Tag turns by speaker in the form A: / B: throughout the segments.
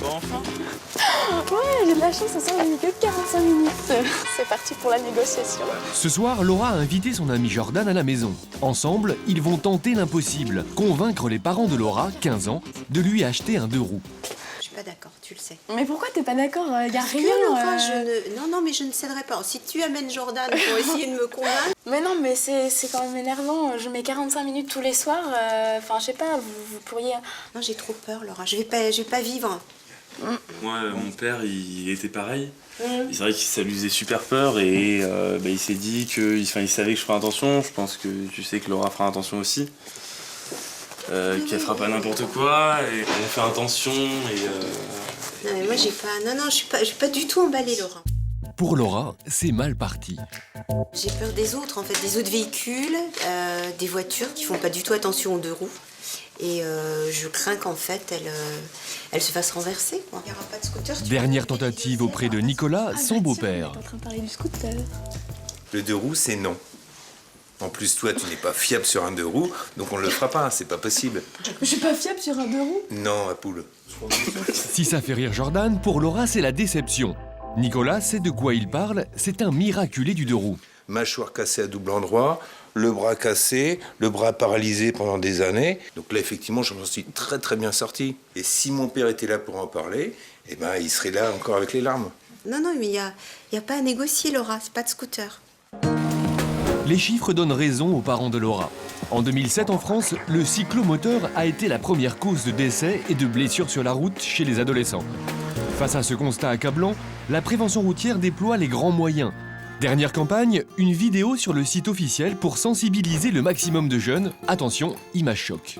A: bah enfin.
B: Ouais, j'ai de la chance, ce soir, j'ai mis que 45 minutes. C'est parti pour la négociation.
C: Ce soir, Laura a invité son ami Jordan à la maison. Ensemble, ils vont tenter l'impossible, convaincre les parents de Laura, 15 ans, de lui acheter un 2 roues.
D: Je suis pas d'accord, tu le sais.
B: Mais pourquoi t'es pas d'accord? Y a
D: Parce
B: rien.
D: que, Laura, Non, mais je ne céderai pas. Si tu amènes Jordan pour essayer de me convaincre...
B: Mais non, mais c'est quand même énervant. Je mets 45 minutes tous les soirs. Enfin, je sais pas, vous pourriez...
D: Non, j'ai trop peur, Laura. Je vais pas vivre.
A: Moi, mon père, il était pareil. C'est vrai que ça lui faisait super peur et il s'est dit qu'il savait que je ferais attention. Je pense que tu sais que Laura fera attention aussi. Qu'elle fera pas n'importe quoi et elle fait attention et...
D: Non, mais moi, j'ai pas... Non, je suis pas du tout emballée, Laura.
C: Pour Laura, c'est mal parti.
D: J'ai peur des autres, en fait, des autres véhicules, des voitures qui font pas du tout attention aux 2 roues. Et je crains qu'en fait, elle se fasse renverser, quoi. Il n'y aura pas de scooter.
C: Dernière tentative auprès de Nicolas, son beau-père.
B: On est en train de parler du scooter.
E: Le 2 roues, c'est non. En plus, toi, tu n'es pas fiable sur un 2 roues, donc on ne le fera pas, c'est pas possible.
B: Je suis pas fiable sur un 2 roues.
E: Non, ma poule.
C: Si ça fait rire Jordan, pour Laura, c'est la déception. Nicolas sait de quoi il parle, c'est un miraculé du 2 roues.
E: Mâchoire cassée à double endroit, le bras cassé, le bras paralysé pendant des années. Donc là, effectivement, je m'en suis très très bien sorti. Et si mon père était là pour en parler, eh ben, il serait là encore avec les larmes.
D: Non, mais il y a pas à négocier, Laura. C'est pas de scooter.
C: Les chiffres donnent raison aux parents de Laura. En 2007, en France, le cyclomoteur a été la première cause de décès et de blessures sur la route chez les adolescents. Face à ce constat accablant, la prévention routière déploie les grands moyens. Dernière campagne, une vidéo sur le site officiel pour sensibiliser le maximum de jeunes. Attention, image choc.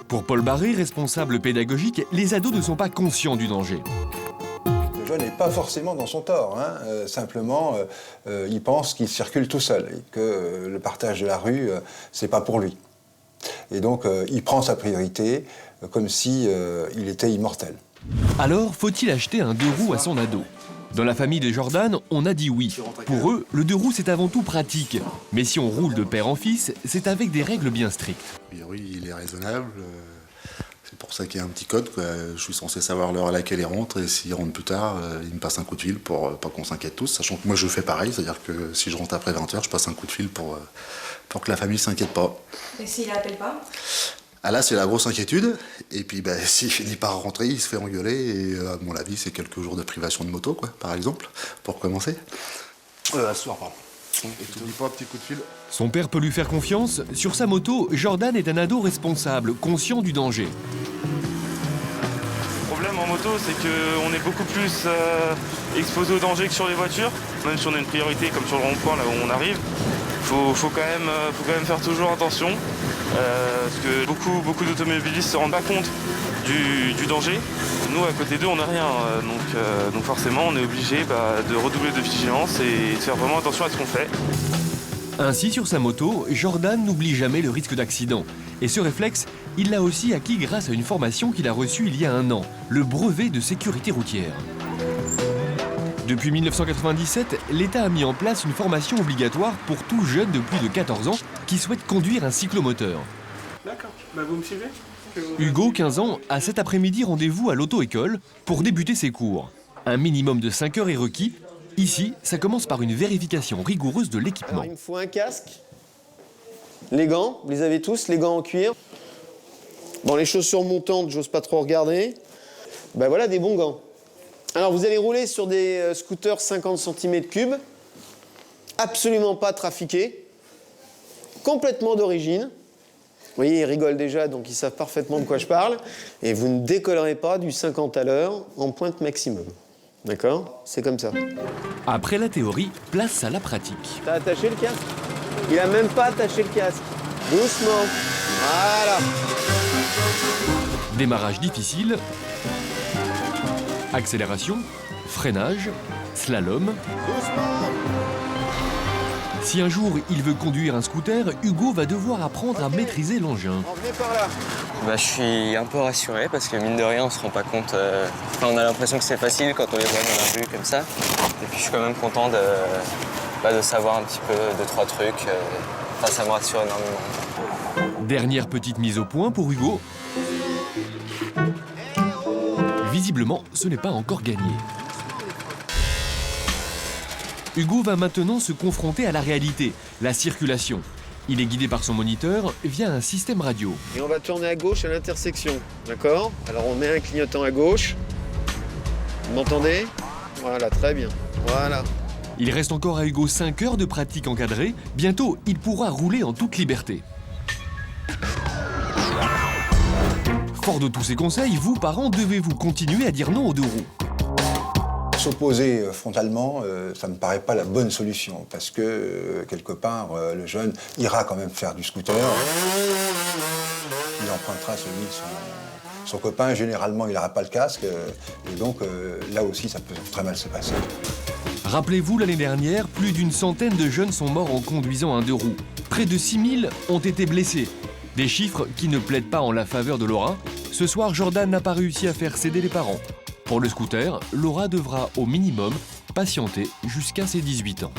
C: Pour Paul Barré, responsable pédagogique, les ados ne sont pas conscients du danger.
F: Le jeune n'est pas forcément dans son tort, hein. Simplement, il pense qu'il circule tout seul et que le partage de la rue, c'est pas pour lui. Et donc, il prend sa priorité comme si il était immortel.
C: Alors, faut-il acheter un 2 roues à son ado? Dans la famille de Jordan, on a dit oui. Pour eux, le 2 roues, c'est avant tout pratique. Mais si on roule de père en fils, c'est avec des règles bien strictes.
G: Oui, il est raisonnable. C'est pour ça qu'il y a un petit code, quoi. Je suis censé savoir l'heure à laquelle il rentre, et s'il rentre plus tard, il me passe un coup de fil pour pas qu'on s'inquiète tous, sachant que moi je fais pareil, c'est-à-dire que si je rentre après 20h, je passe un coup de fil pour que la famille s'inquiète pas.
H: Et s'il appelle pas?
G: Ah là, c'est la grosse inquiétude, et puis s'il finit par rentrer, il se fait engueuler, et à mon avis, c'est quelques jours de privation de moto, quoi, par exemple, pour commencer. Ce soir, pardon. Et t'oublies pas un petit coup de fil.
C: Son père peut lui faire confiance. Sur sa moto, Jordan est un ado responsable, conscient du danger.
A: Le problème en moto, c'est qu'on est beaucoup plus exposé au danger que sur les voitures. Même si on a une priorité, comme sur le rond-point, là où on arrive, faut quand même faire toujours attention. Parce que beaucoup d'automobilistes se rendent pas compte du danger. Nous, à côté d'eux, on n'a rien. Donc forcément, on est obligé de redoubler de vigilance et de faire vraiment attention à ce qu'on fait.
C: Ainsi, sur sa moto, Jordan n'oublie jamais le risque d'accident. Et ce réflexe, il l'a aussi acquis grâce à une formation qu'il a reçue il y a 1 an, le brevet de sécurité routière. Depuis 1997, l'État a mis en place une formation obligatoire pour tout jeune de plus de 14 ans qui souhaite conduire un cyclomoteur.
I: D'accord, vous me suivez?
C: Hugo, 15 ans, a cet après-midi rendez-vous à l'auto-école pour débuter ses cours. Un minimum de 5 heures est requis. Ici, ça commence par une vérification rigoureuse de l'équipement.
J: Alors, il me faut un casque, les gants, vous les avez tous, les gants en cuir. Bon, les chaussures montantes, j'ose pas trop regarder. Voilà des bons gants. Alors, vous allez rouler sur des scooters 50 cm3, absolument pas trafiqués, complètement d'origine. Vous voyez, ils rigolent déjà, donc ils savent parfaitement de quoi je parle. Et vous ne décollerez pas du 50 à l'heure en pointe maximum. D'accord? C'est comme ça.
C: Après la théorie, place à la pratique.
J: T'as attaché le casque? Il a même pas attaché le casque. Doucement. Voilà.
C: Démarrage difficile, accélération, freinage, slalom.
J: Doucement.
C: Si un jour il veut conduire un scooter, Hugo va devoir apprendre à maîtriser l'engin.
J: Venez par là.
K: Je suis un peu rassuré parce que mine de rien, on se rend pas compte. On a l'impression que c'est facile quand on les voit dans la rue comme ça. Et puis je suis quand même content de savoir un petit peu 2-3 trucs. Ça me rassure énormément.
C: Dernière petite mise au point pour Hugo. Visiblement, ce n'est pas encore gagné. Hugo va maintenant se confronter à la réalité, la circulation. Il est guidé par son moniteur via un système radio.
J: Et on va tourner à gauche à l'intersection, d'accord? Alors on met un clignotant à gauche. Vous m'entendez? Voilà, très bien. Voilà.
C: Il reste encore à Hugo 5 heures de pratique encadrée. Bientôt, il pourra rouler en toute liberté. Fort de tous ces conseils, vous, parents, devez-vous continuer à dire non aux deux roues.
F: S'opposer frontalement, ça ne me paraît pas la bonne solution, parce que, quelque part, le jeune ira quand même faire du scooter. Il empruntera celui de son copain. Généralement, il n'aura pas le casque, et donc là aussi, ça peut très mal se passer.
C: Rappelez-vous, l'année dernière, plus d'une centaine de jeunes sont morts en conduisant un deux roues. Près de 6000 ont été blessés. Des chiffres qui ne plaident pas en la faveur de Laura. Ce soir, Jordan n'a pas réussi à faire céder les parents. Pour le scooter, Laura devra au minimum patienter jusqu'à ses 18 ans.